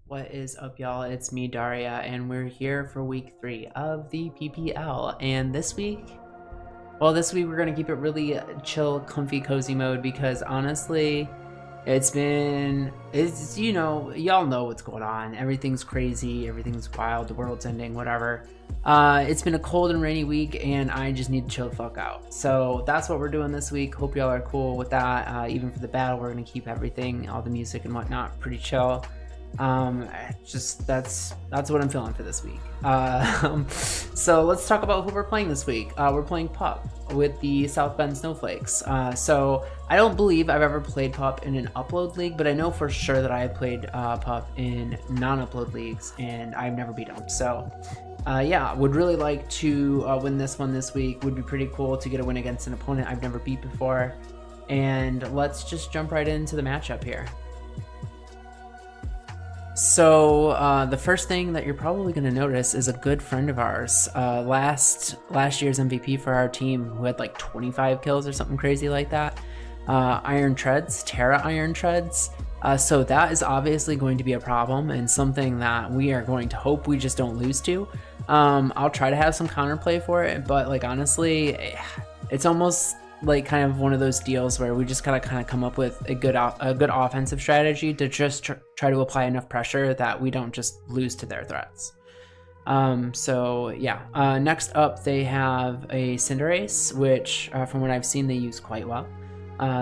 What is up, y'all? It's me, Daria, and we're here for week 3 of the PPL. And this week we're gonna keep it really chill, comfy, cozy mode because honestly, y'all know what's going on. Everything's crazy, everything's wild, the world's ending, whatever. It's been a cold and rainy week, and I just need to chill the fuck out. So that's what we're doing this week. Hope y'all are cool with that. Even for the battle, we're gonna keep everything, all the music and whatnot, pretty chill. That's what I'm feeling for this week. So let's talk about who we're playing this week. We're playing Pup with the South Bend Snowflakes. So I don't believe I've ever played Pup in an upload league, but I know for sure that I played Pup in non-upload leagues, and I've never beat him. So yeah, would really like to win this one this week. Would be pretty cool to get a win against an opponent I've never beat before. And let's just jump right into the matchup here. So the first thing that you're probably going to notice is a good friend of ours, last year's MVP for our team, who had like 25 kills or something crazy like that. Iron Treads, Tera Iron Treads. So that is obviously going to be a problem and something that we are going to hope we just don't lose to. I'll try to have some counterplay for it, but like honestly, it's almost like kind of one of those deals where we just gotta kind of come up with a good offensive strategy to just try to apply enough pressure that we don't just lose to their threats. So yeah, next up they have a Cinderace, which from what I've seen they use quite well.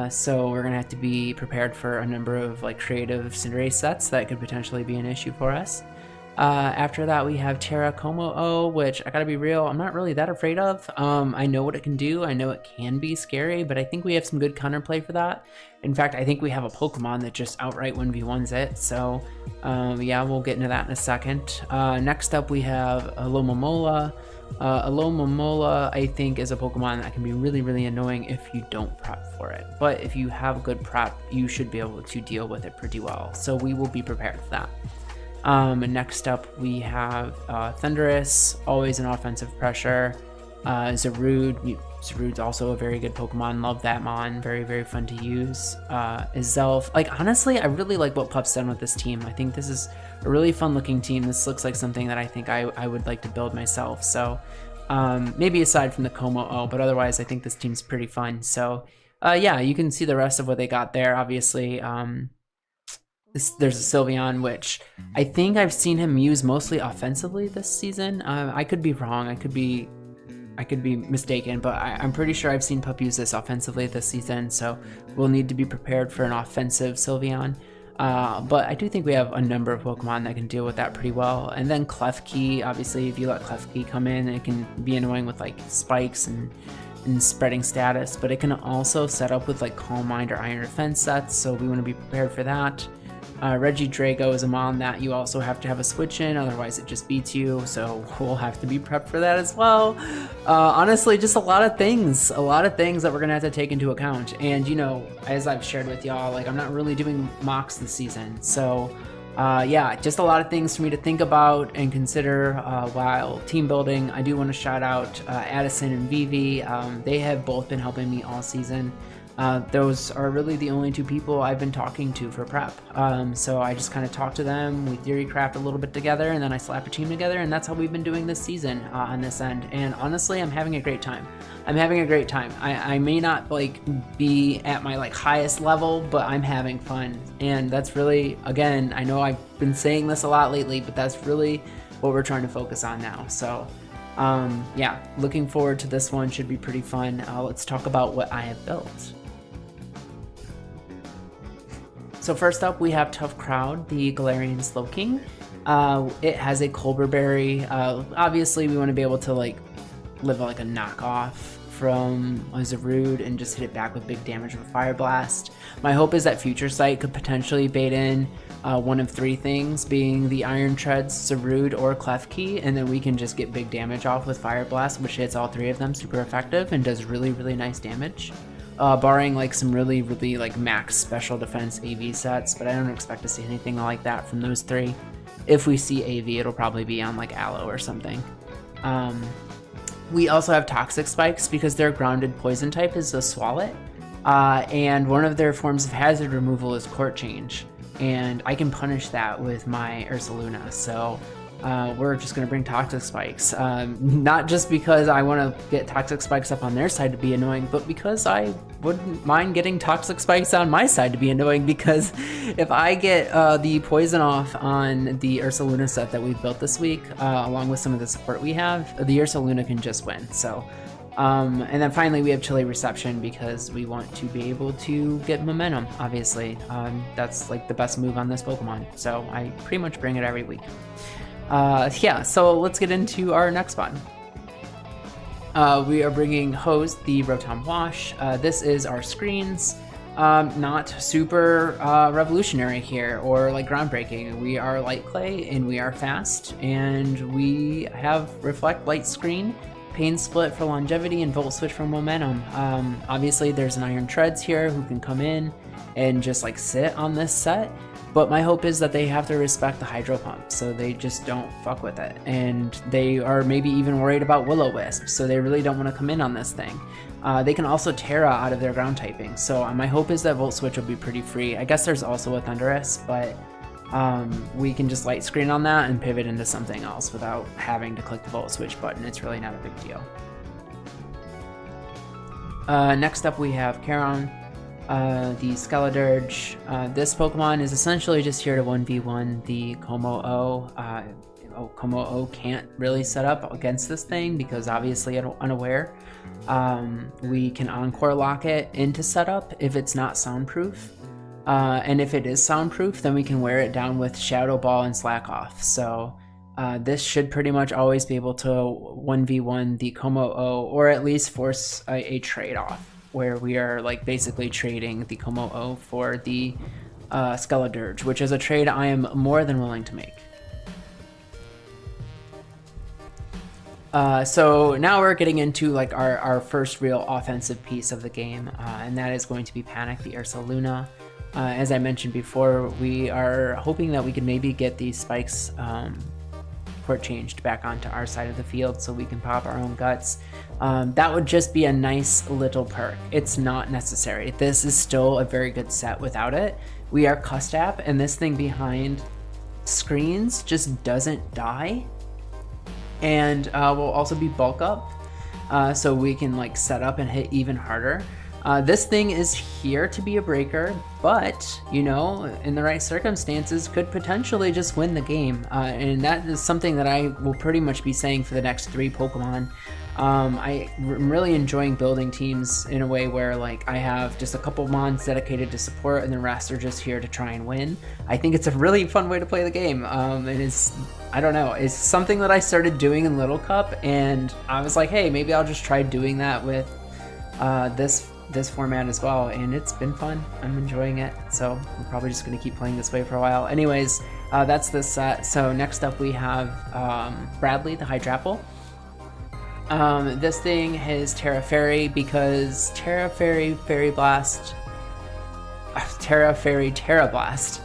So we're gonna have to be prepared for a number of like creative Cinderace sets that could potentially be an issue for us. After that we have Tera Como-O, which I gotta be real, I'm not really that afraid of. I know what it can do, I know it can be scary, but I think we have some good counterplay for that. In fact, I think we have a Pokemon that just outright 1v1s it, so yeah, we'll get into that in a second. Next up we have Alomomola. Alomomola, I think, is a Pokemon that can be really, really annoying if you don't prep for it. But if you have good prep, you should be able to deal with it pretty well, so we will be prepared for that. Next up we have Thundurus, always an offensive pressure. Zarude's also a very good Pokemon, love that mon, very, very fun to use. Izelf, like honestly I really like what Pup's done with this team. I think this is a really fun looking team. This looks like something that I think I would like to build myself, so maybe aside from the Como-O, but otherwise I think this team's pretty fun. So yeah, you can see the rest of what they got there. Obviously there's a Sylveon, which I think I've seen him use mostly offensively this season. I could be wrong, I could be mistaken, but I'm pretty sure I've seen Pup use this offensively this season, so we'll need to be prepared for an offensive Sylveon. But I do think we have a number of Pokemon that can deal with that pretty well. And then Klefki, obviously if you let Klefki come in, it can be annoying with like spikes and spreading status, but it can also set up with like Calm Mind or Iron Defense sets, so we want to be prepared for that. Regidrago is a mon that you also have to have a switch in, otherwise it just beats you, so we'll have to be prepped for that as well. Honestly, just a lot of things that we're gonna have to take into account. And you know, as I've shared with y'all, like I'm not really doing mocks this season, so yeah, just a lot of things for me to think about and consider while team building. I do want to shout out Addison and Vivi. They have both been helping me all season. Those are really the only two people I've been talking to for prep. So I just kind of talk to them, we theory craft a little bit together, and then I slap a team together, and that's how we've been doing this season on this end. And honestly, I'm having a great time. I may not like be at my like highest level, but I'm having fun. And that's really, again, I know I've been saying this a lot lately, but that's really what we're trying to focus on now. So yeah, looking forward to this one, should be pretty fun. Let's talk about what I have built. So first up, we have Tough Crowd, the Galarian Slowking. It has a Colbur Berry. Obviously, we want to be able to like live like a knockoff from a Zarude and just hit it back with big damage with Fire Blast. My hope is that Future Sight could potentially bait in one of three things, being the Iron Treads, Zarude, or Klefki, and then we can just get big damage off with Fire Blast, which hits all three of them super effective and does really, really nice damage. Barring like some really, really like max special defense AV sets, but I don't expect to see anything like that from those three. If we see AV, it'll probably be on like Aloe or something. We also have Toxic Spikes because their grounded poison type is a Swalot, and one of their forms of hazard removal is Court Change. and I can punish that with my Ursaluna. So we're just going to bring Toxic Spikes. Not just because I want to get Toxic Spikes up on their side to be annoying, but because I wouldn't mind getting Toxic Spikes on my side to be annoying, because if I get the poison off on the Ursaluna set that we've built this week, along with some of the support we have, the Ursaluna can just win. So, and then finally we have Chilly Reception because we want to be able to get momentum, obviously. That's like the best move on this Pokemon, so I pretty much bring it every week. Yeah, so let's get into our next one. We are bringing Hose, the Rotom Wash. This is our screens. Not super revolutionary here or like groundbreaking. We are Light Clay and we are fast, and we have Reflect Light Screen, Pain Split for longevity, and Volt Switch for momentum. Obviously there's an Iron Treads here who can come in and just like sit on this set. But my hope is that they have to respect the Hydro Pump, so they just don't fuck with it. And they are maybe even worried about Will-O-Wisp, so they really don't want to come in on this thing. They can also Tera out of their ground typing, so my hope is that Volt Switch will be pretty free. I guess there's also a Thundurus, but we can just Light Screen on that and pivot into something else without having to click the Volt Switch button. It's really not a big deal. Next up we have Charon. The Skeledirge. This Pokemon is essentially just here to 1v1 the Como-O. Como-O can't really set up against this thing because obviously unaware. We can Encore Lock it into setup if it's not soundproof. And if it is soundproof, then we can wear it down with Shadow Ball and Slack Off. So this should pretty much always be able to 1v1 the Como-O, or at least force a trade-off, where we are like basically trading the Como-O for the Skeledirge, which is a trade I am more than willing to make. So now we're getting into like our first real offensive piece of the game, and that is going to be Panic the Ursaluna. As I mentioned before, we are hoping that we can maybe get these spikes port changed back onto our side of the field so we can pop our own guts. That would just be a nice little perk. It's not necessary. This is still a very good set without it. We are Custap, and this thing behind screens just doesn't die. And we'll also be bulk up, so we can like set up and hit even harder. This thing is here to be a breaker, but, you know, in the right circumstances could potentially just win the game. And that is something that I will pretty much be saying for the next 3 Pokemon. I'm really enjoying building teams in a way where like I have just a couple mons dedicated to support and the rest are just here to try and win. I think it's a really fun way to play the game. It is, I don't know, it's something that I started doing in Little Cup, and I was like, hey, maybe I'll just try doing that with this format as well, and it's been fun. I'm enjoying it, so I'm probably just going to keep playing this way for a while. Anyways, that's this set. So next up we have Bradley the Hydrapple. This thing is Tera Fairy because Tera Fairy Fairy Blast, Tera Fairy Tera Blast,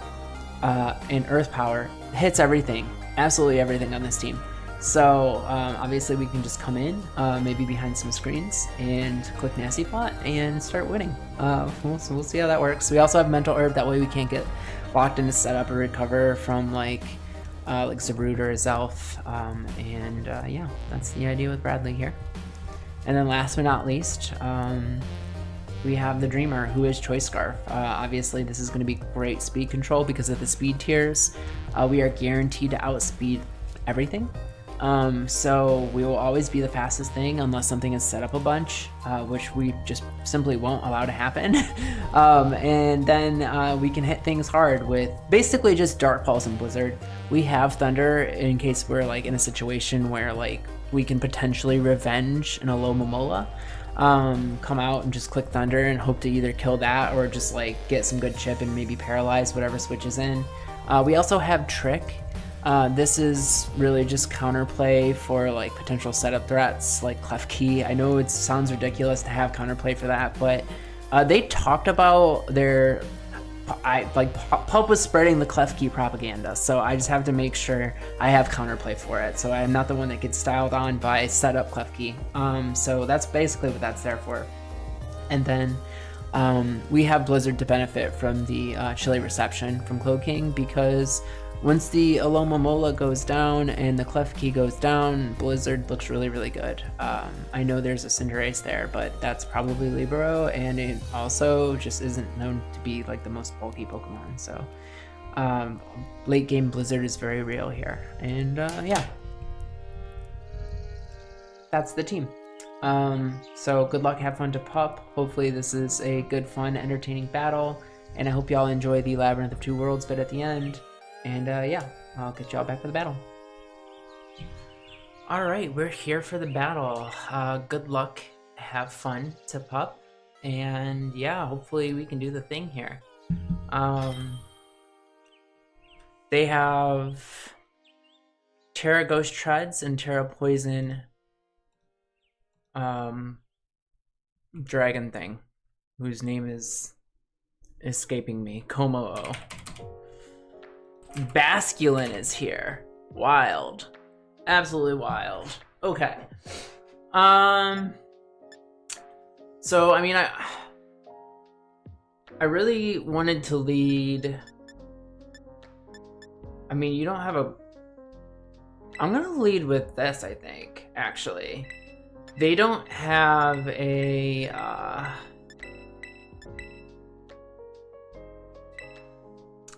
and Earth Power hits everything, absolutely everything on this team. So obviously we can just come in, maybe behind some screens, and click Nasty Plot and start winning. We'll see how that works. We also have Mental Herb, that way we can't get locked into setup or recover from like Zarude or Zelf. Yeah, that's the idea with Bradley here. And then last but not least, we have the Dreamer, who is Choice Scarf. Obviously this is going to be great speed control because of the speed tiers. We are guaranteed to outspeed everything. So we will always be the fastest thing unless something is set up a bunch, which we just simply won't allow to happen. And then we can hit things hard with basically just Dark Pulse and Blizzard. We have Thunder in case we're like in a situation where like we can potentially revenge an Alomomola. Come out and just click Thunder and hope to either kill that or just like get some good chip and maybe paralyze whatever switches in. We also have Trick. This is really just counterplay for like potential setup threats like Klefki. I know it sounds ridiculous to have counterplay for that, but they talked about their Pulp was spreading the Klefki propaganda, so I just have to make sure I have counterplay for it, so I'm not the one that gets styled on by setup Klefki. So that's basically what that's there for. And then we have Blizzard to benefit from the chilly reception from Cloaking, because once the Alomomola goes down and the Klefki goes down, Blizzard looks really, really good. I know there's a Cinderace there, but that's probably Libero, and it also just isn't known to be like the most bulky Pokemon. So late game Blizzard is very real here. And yeah, that's the team. So good luck, have fun to pup. Hopefully this is a good, fun, entertaining battle, and I hope y'all enjoy the Labyrinth of Two Worlds bit at the end. And yeah, I'll get y'all back for the battle. Alright, we're here for the battle. Good luck, have fun to pup, and yeah, hopefully we can do the thing here. They have Tera Ghost Treads and Tera Poison dragon thing, whose name is escaping me. Komo-o. Basculin is here. Wild. Absolutely wild. Okay. So I mean, I really wanted to lead. I mean, you don't have a. I'm gonna lead with this, I think, actually. They don't have a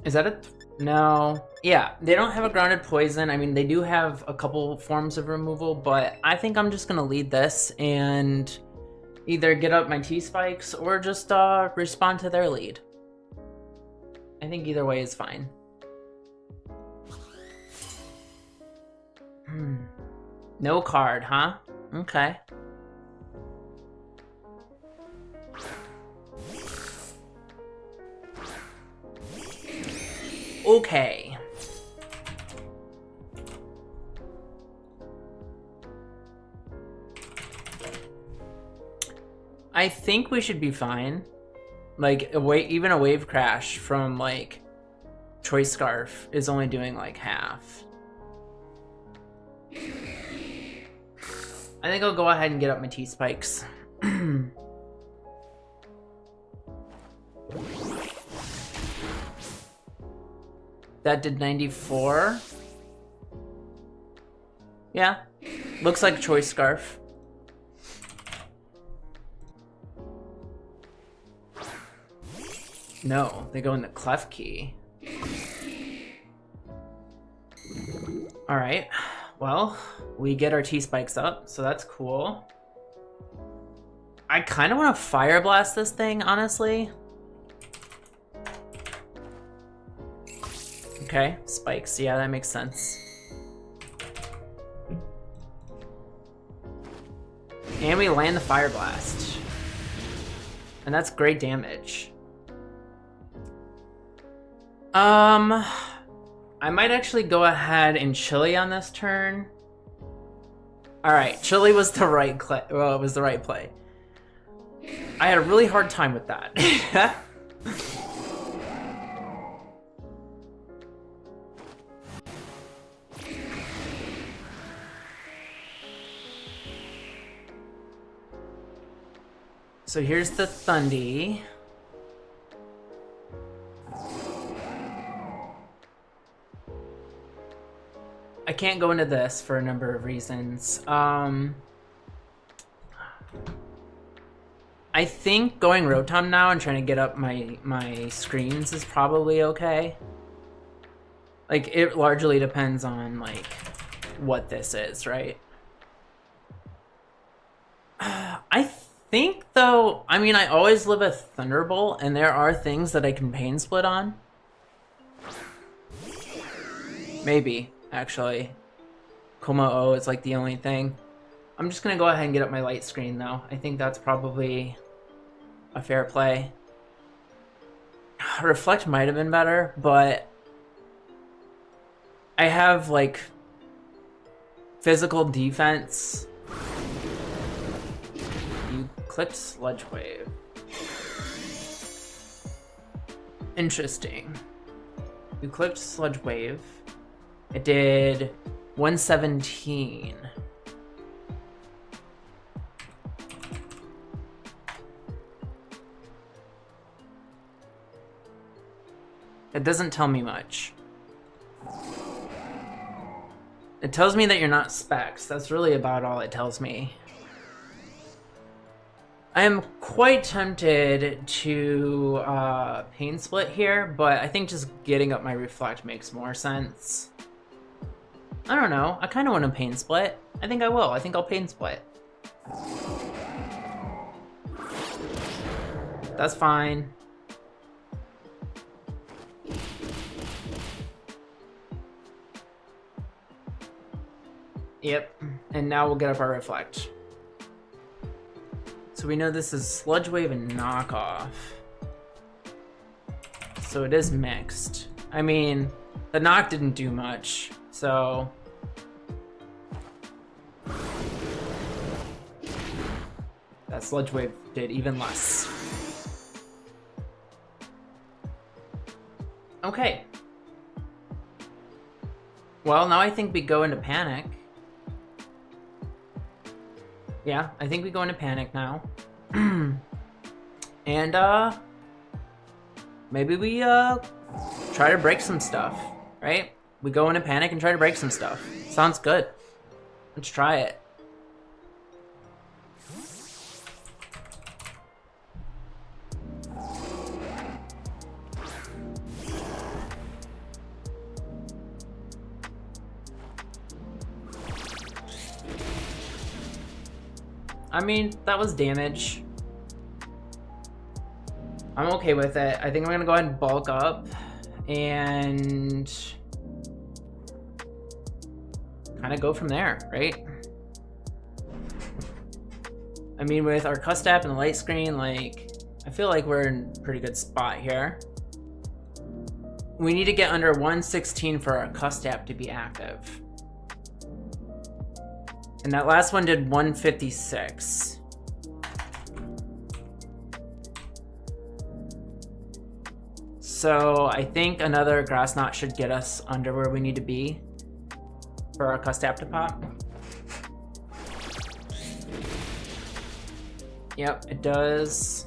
is that a no? Yeah, they don't have a grounded poison. I mean, they do have a couple forms of removal, but I think I'm just gonna lead this and either get up my T-spikes or just respond to their lead. I think either way is fine. No card, huh? Okay. Okay. I think we should be fine. Like, even a wave crash from, like, Choice Scarf is only doing, like, half. I think I'll go ahead and get up my T-spikes. That did 94. Yeah, looks like Choice Scarf. No, they go in the Klefki. All right, well, we get our T-spikes up, so that's cool. I kind of want to Fire Blast this thing, honestly. Okay, spikes, yeah, that makes sense. And we land the Fire Blast. And that's great damage. I might actually go ahead and Chili on this turn. Alright, Chili was the right play. I had a really hard time with that. So here's the Thundi. I can't go into this for a number of reasons. I think going Rotom now and trying to get up my screens is probably okay. Like, it largely depends on, like, what this is, right? I think, though, I mean, I always live a Thunderbolt, and there are things that I can Pain Split on. Maybe, actually. Komo-o is, like, the only thing. I'm just gonna go ahead and get up my light screen, though. I think that's probably a fair play. Reflect might have been better, but I have, like, physical defense. You clicked Sludge Wave. Interesting. You clicked Sludge Wave. It did 117. It doesn't tell me much. It tells me that you're not specs. That's really about all it tells me. I am quite tempted to pain split here, but I think just getting up my reflect makes more sense. I don't know. I kind of want to pain split. I think I will. I think I'll pain split. That's fine. Yep. And now we'll get up our reflect. So we know this is Sludge Wave and Knockoff. So it is mixed. I mean, the knock didn't do much, so... that Sludge Wave did even less. Okay. Well, now I think we go into panic. Yeah, I think we go into panic now. And, maybe we, try to break some stuff, right? We go into panic and try to break some stuff. Sounds good. Let's try it. I mean, that was damage. I'm okay with it. I think I'm gonna go ahead and bulk up and kind of go from there, right? I mean, with our custap and the light screen, like, I feel like we're in a pretty good spot here. We need to get under 116 for our custap to be active. And that last one did 156. So I think another grass knot should get us under where we need to be for our custap to pop. Yep, it does.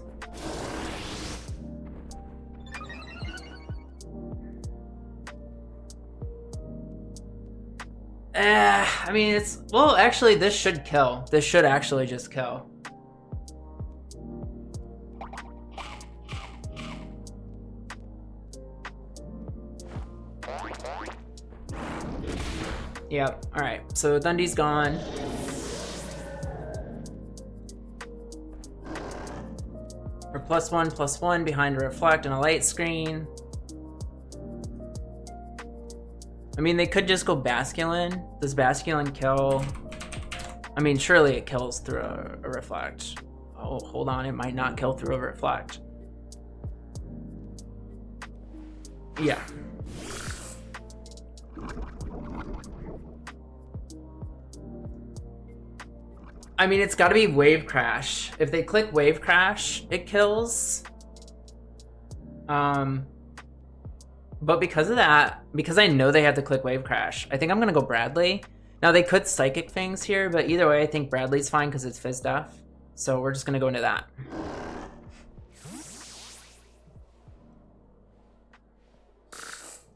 I mean, it's... well, actually, this should kill. This should actually just kill. Yep, alright. So Thundy's gone. We're +1/+1 behind a reflect and a light screen. I mean, they could just go Basculin. Does Basculin kill? I mean, surely it kills through a reflect. Oh, hold on, it might not kill through a reflect. Yeah. I mean, it's gotta be Wave Crash. If they click Wave Crash, it kills. But because of that, because I know they have to click Wave Crash, I think I'm gonna go Bradley. Now they could Psychic Fangs here, but either way, I think Bradley's fine because it's Fizz Def. So we're just gonna go into that.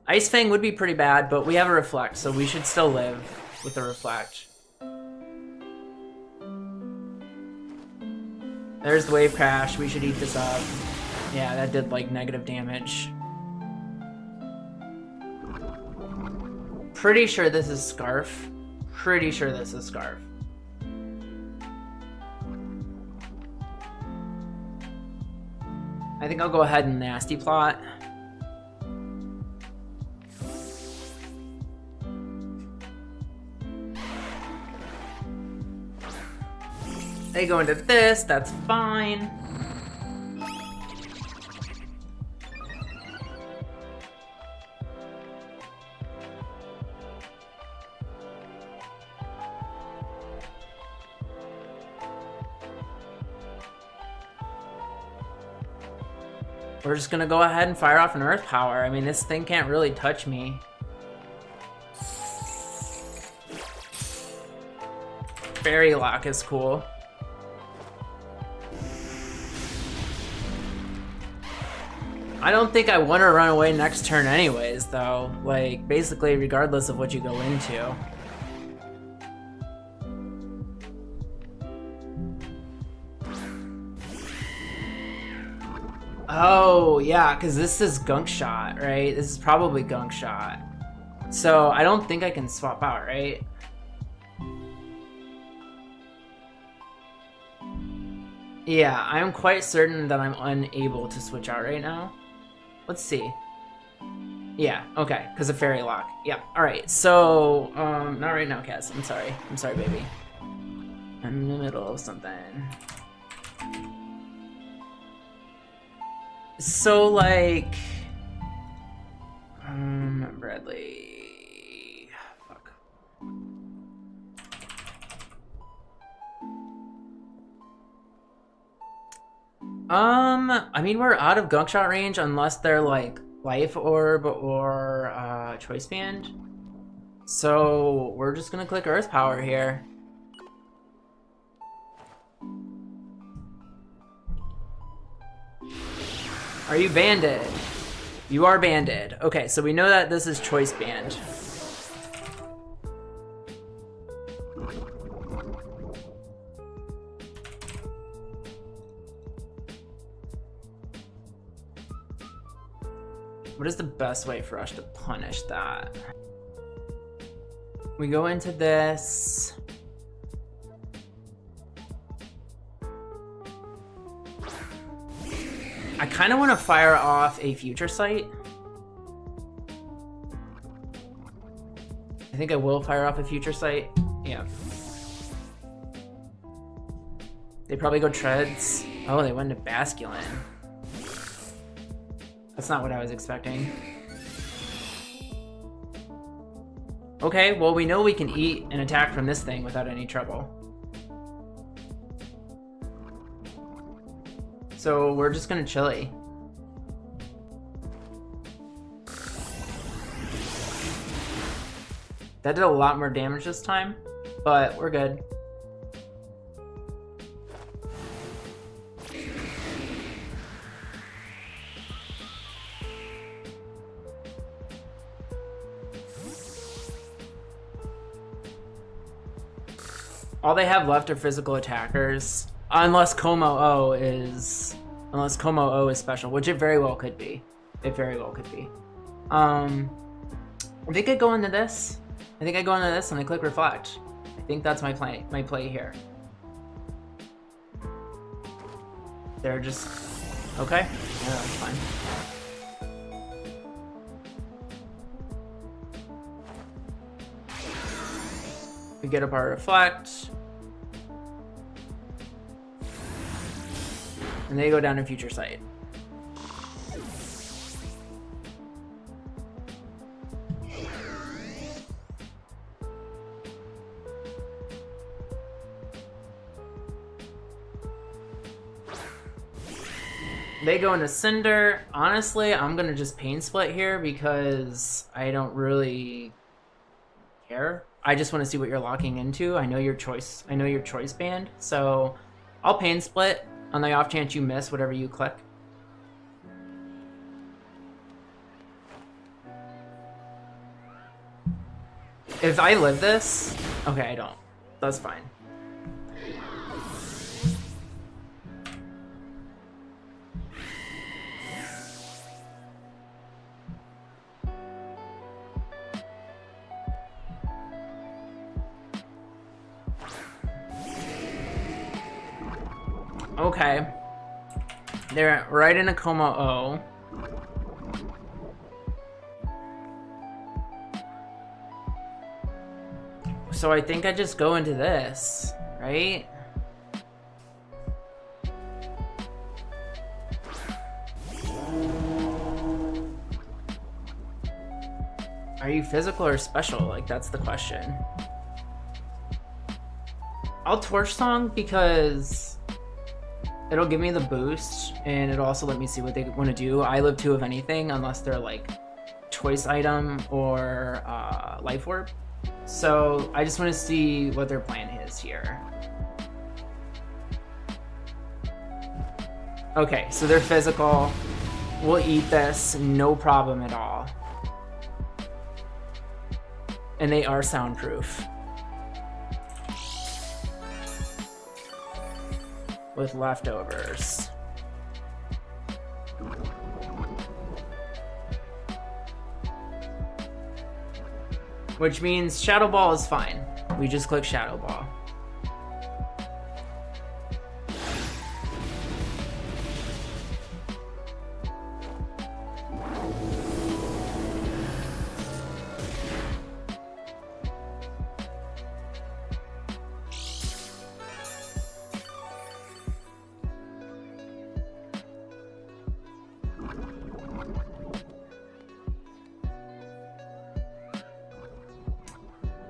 Ice Fang would be pretty bad, but we have a Reflect, so we should still live with the Reflect. There's the Wave Crash, we should eat this up. Yeah, that did like negative damage. Pretty sure this is Scarf. Pretty sure this is Scarf. I think I'll go ahead and Nasty Plot. They go into this, that's fine. We're just gonna go ahead and fire off an Earth Power. I mean, this thing can't really touch me. Fairy Lock is cool. I don't think I want to run away next turn anyways, though. Like, basically, regardless of what you go into. Oh, yeah, because this is Gunk Shot, right? This is probably Gunk Shot. So, I don't think I can swap out, right? Yeah, I'm quite certain that I'm unable to switch out right now. Let's see. Yeah, okay, because of Fairy Lock. Yeah, alright, so, not right now, Cass. I'm sorry. I'm sorry, baby. I'm in the middle of something. So, like... Bradley... Fuck. I mean, we're out of Gunk Shot range unless they're, like, Life Orb or, Choice Band. So, we're just gonna click Earth Power here. Are you banded? You are banded. Okay, so we know that this is Choice Band. What is the best way for us to punish that? We go into this. I kind of want to fire off a Future Sight. I think I will fire off a Future Sight. Yeah. They probably go Treads. Oh, they went to Basculin. That's not what I was expecting. Okay, well, we know we can eat an attack from this thing without any trouble. So we're just gonna Chili. That did a lot more damage this time, but we're good. All they have left are physical attackers. Unless Como O is special, which it very well could be. It very well could be. I think I go into this. I think I go into this and I click Reflect. I think that's my play here. They're just okay. Yeah, that's fine. We get up our Reflect. And they go down to Future Sight. They go into Cinder. Honestly, I'm gonna just Pain Split here because I don't really care. I just want to see what you're locking into. I know your choice band, so I'll Pain Split on the off chance you miss whatever you click. If I live this, okay, I don't. That's fine. Okay. They're right in a Como O. So I think I just go into this, right? Are you physical or special? Like, that's the question. I'll Torch Song because it'll give me the boost and it'll also let me see what they want to do. I live 2 of anything unless they're like choice item or life orb. So I just want to see what their plan is here. Okay, so they're physical. We'll eat this, no problem at all. And they are soundproof. With leftovers. Which means Shadow Ball is fine. We just click Shadow Ball.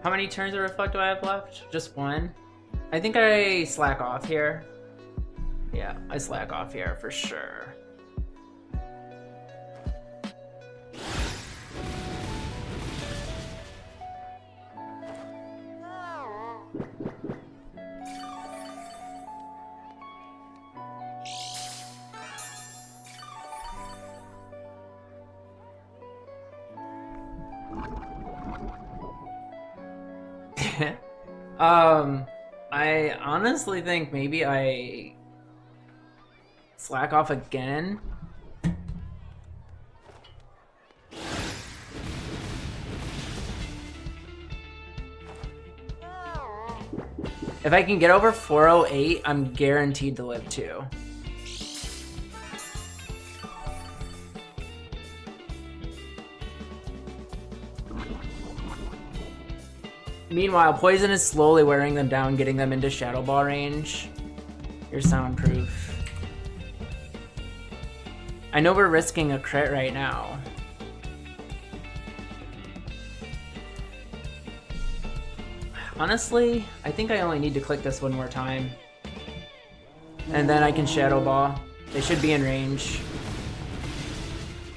How many turns of Reflect do I have left? Just one? I think I slack off here. Yeah, I slack off here for sure. I honestly think maybe I slack off again. If I can get over 408, I'm guaranteed to live 2. Meanwhile, Poison is slowly wearing them down, getting them into Shadow Ball range. You're soundproof. I know we're risking a crit right now. Honestly, I think I only need to click this one more time. And then I can Shadow Ball. They should be in range.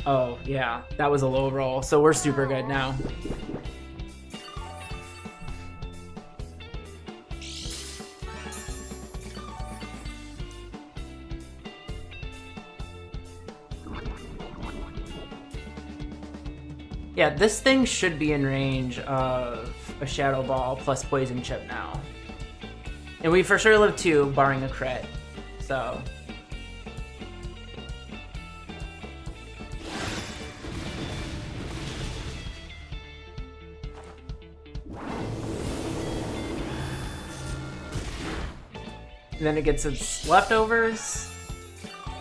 Oh, yeah, that was a low roll, so we're super good now. Yeah, this thing should be in range of a Shadow Ball plus Poison Chip now. And we for sure live 2, barring a crit, so. And then it gets its leftovers,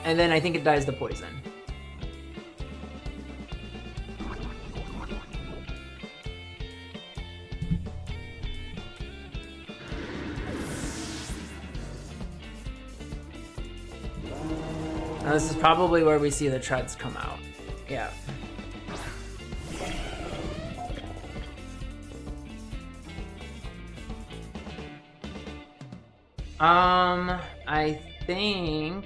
and then I think it dies to Poison. Now this is probably where we see the treads come out. Yeah. I think...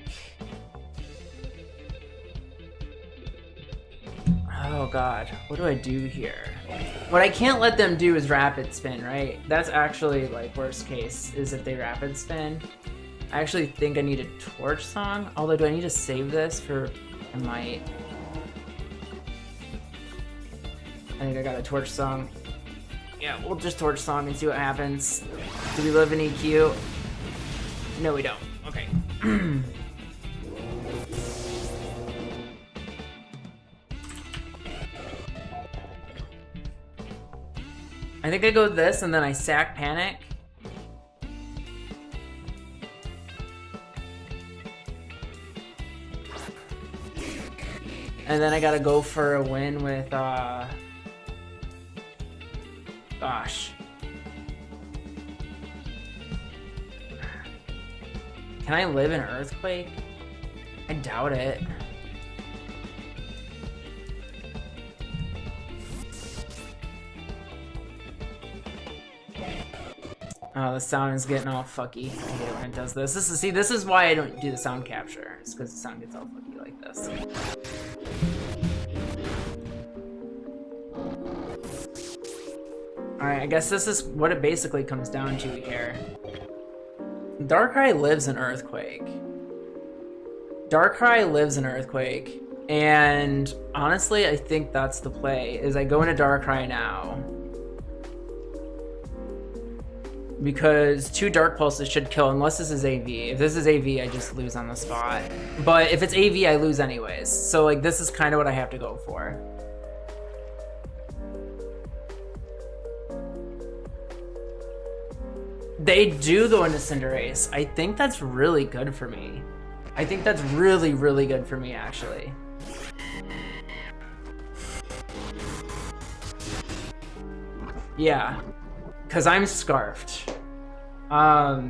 Oh god, what do I do here? What I can't let them do is rapid spin, right? That's actually like worst case, is if they rapid spin. I actually think I need a Torch Song, although do I need to save this for... I might. I think I got a Torch Song. Yeah, we'll just Torch Song and see what happens. Do we live in EQ? No, we don't. Okay. I think I go this and then I sack Panic. And then I gotta go for a win with, gosh. Can I live in Earthquake? I doubt it. Oh, the sound is getting all fucky. I hate it when it does this. This is why I don't do the sound capture. It's because the sound gets all fucky like this. Alright, I guess this is what it basically comes down to here. Darkrai lives in Earthquake. Darkrai lives in Earthquake. And honestly, I think that's the play, is I go into Darkrai now. Because 2 Dark Pulses should kill, unless this is AV. If this is AV, I just lose on the spot. But if it's AV, I lose anyways. So like, this is kind of what I have to go for. They do go into Cinderace. I think that's really good for me. I think that's really, really good for me, actually. Yeah, because I'm scarfed.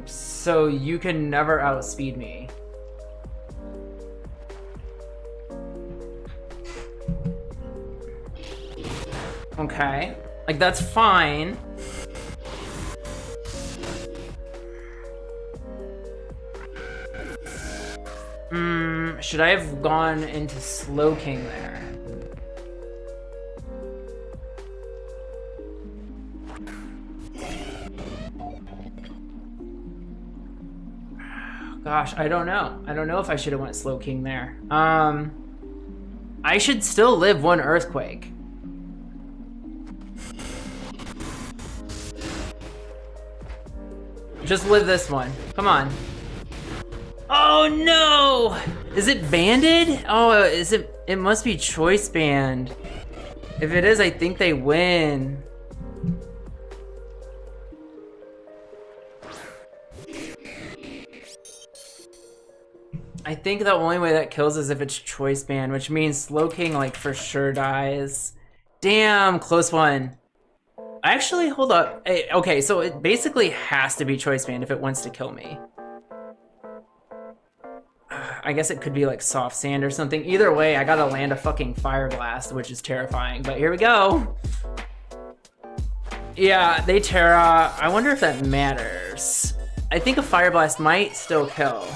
So you can never outspeed me. Okay, like that's fine. Should I have gone into Slowking there? Gosh, I don't know. I don't know if I should have went Slowking there. I should still live 1 Earthquake. Just live this one. Come on. Oh no! Is it banded? Oh, is it? It must be choice band. If it is, I think they win. I think the only way that kills is if it's choice band, which means Slowking like for sure dies. Damn, close one. Actually, hold up. Okay, so it basically has to be choice band if it wants to kill me. I guess it could be like soft sand or something. Either way, I gotta land a fucking Fire Blast, which is terrifying, but here we go. Yeah, they Tera. I wonder if that matters. I think a Fire Blast might still kill.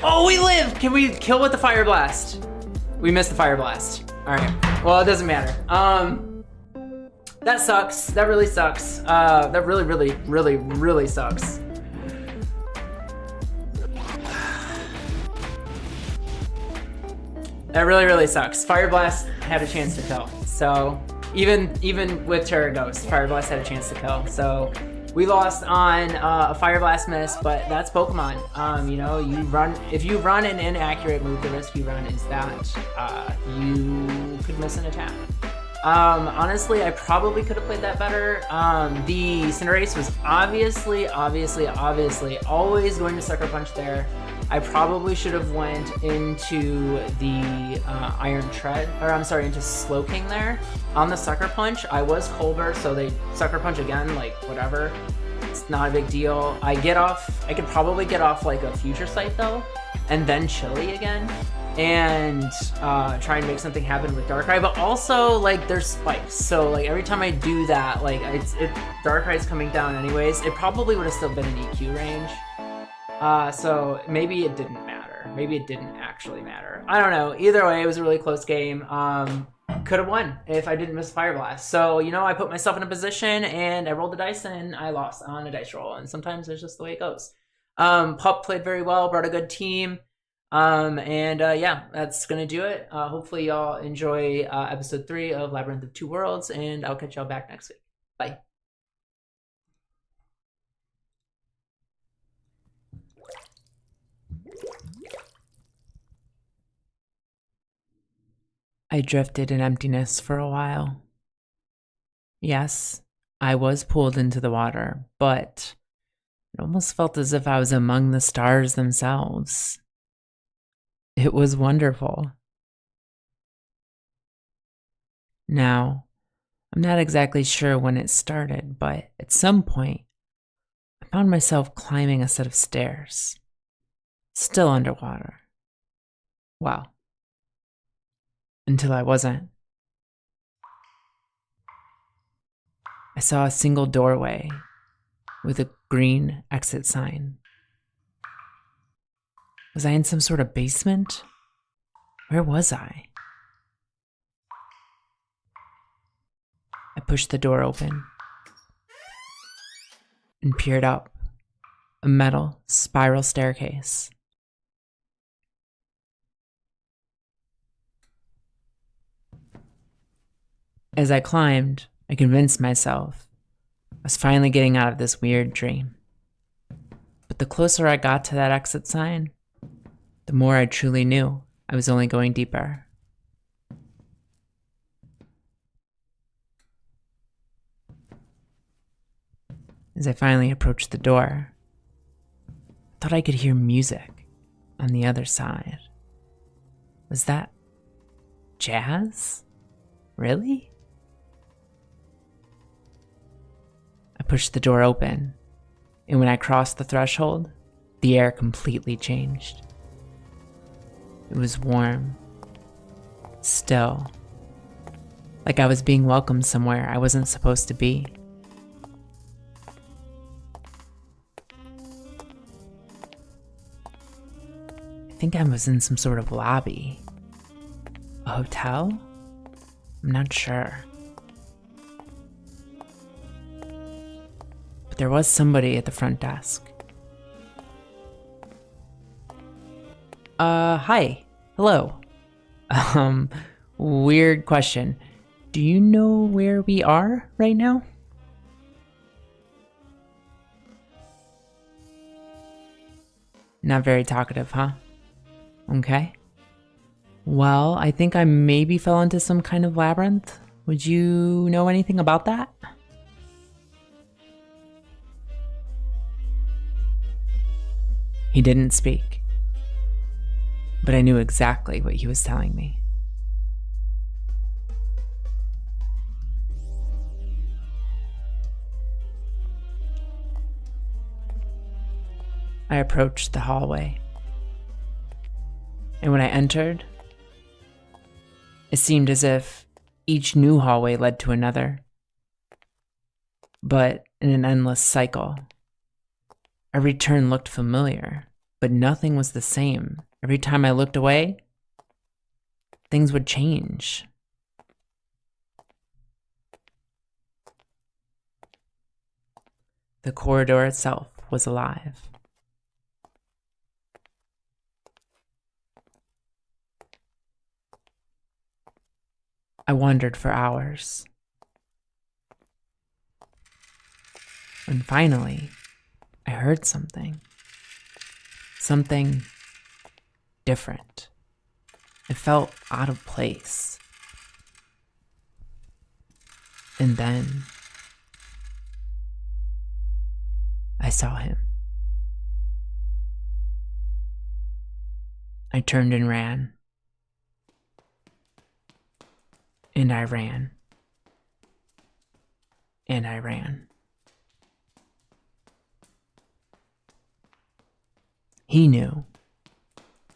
Oh, we live! Can we kill with the Fire Blast? We missed the Fire Blast. All right, well, it doesn't matter. That sucks. That really sucks. That really, really, really, really sucks. That really, really sucks. Fire Blast had a chance to kill. So even with Tera Ghost, Fire Blast had a chance to kill. So we lost on a Fire Blast miss, but that's Pokemon. You know, if you run an inaccurate move, the risk you run is that you could miss an attack. Honestly, I probably could have played that better. The Cinderace was obviously always going to Sucker Punch there. I probably should have went into the Iron Tread, or I'm sorry, into Slowking there. On the Sucker Punch, I was Colbert, so they Sucker Punch again, like whatever. It's not a big deal. I could probably get off like a Future Sight though, and then Chili again, and try and make something happen with Darkrai, but also like there's spikes, so like every time I do that, like Darkrai's coming down anyways. It probably would have still been an EQ range. So maybe it didn't matter. Maybe it didn't actually matter. I don't know. Either way, it was a really close game. Could have won if I didn't miss Fire Blast. So, you know, I put myself in a position and I rolled the dice and I lost on a dice roll. And sometimes it's just the way it goes. Pup played very well, brought a good team. Yeah, that's gonna do it. Hopefully y'all enjoy episode 3 of Labyrinth of Two Worlds, and I'll catch y'all back next week. Bye. I drifted in emptiness for a while. Yes, I was pulled into the water, but it almost felt as if I was among the stars themselves. It was wonderful. Now, I'm not exactly sure when it started, but at some point, I found myself climbing a set of stairs, still underwater. Wow. Until I wasn't. I saw a single doorway with a green exit sign. Was I in some sort of basement? Where was I? I pushed the door open and peered up a metal spiral staircase. As I climbed, I convinced myself I was finally getting out of this weird dream. But the closer I got to that exit sign, the more I truly knew I was only going deeper. As I finally approached the door, I thought I could hear music on the other side. Was that jazz? Really? I pushed the door open, and when I crossed the threshold, the air completely changed. It was warm, still, like I was being welcomed somewhere I wasn't supposed to be. I think I was in some sort of lobby. A hotel? I'm not sure. But there was somebody at the front desk. Hi. Hello. Weird question. Do you know where we are right now? Not very talkative, huh? Okay. Well, I think I maybe fell into some kind of labyrinth. Would you know anything about that? He didn't speak, but I knew exactly what he was telling me. I approached the hallway, and when I entered, it seemed as if each new hallway led to another, but in an endless cycle. Every turn looked familiar, but nothing was the same. Every time I looked away, things would change. The corridor itself was alive. I wandered for hours. And finally, I heard something. Something different. It felt out of place. And then I saw him. I turned and ran. And I ran. And I ran. He knew.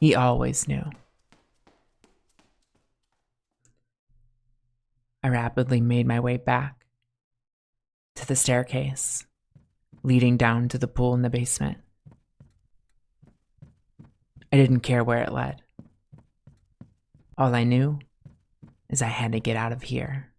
He always knew. I rapidly made my way back to the staircase leading down to the pool in the basement. I didn't care where it led. All I knew is I had to get out of here.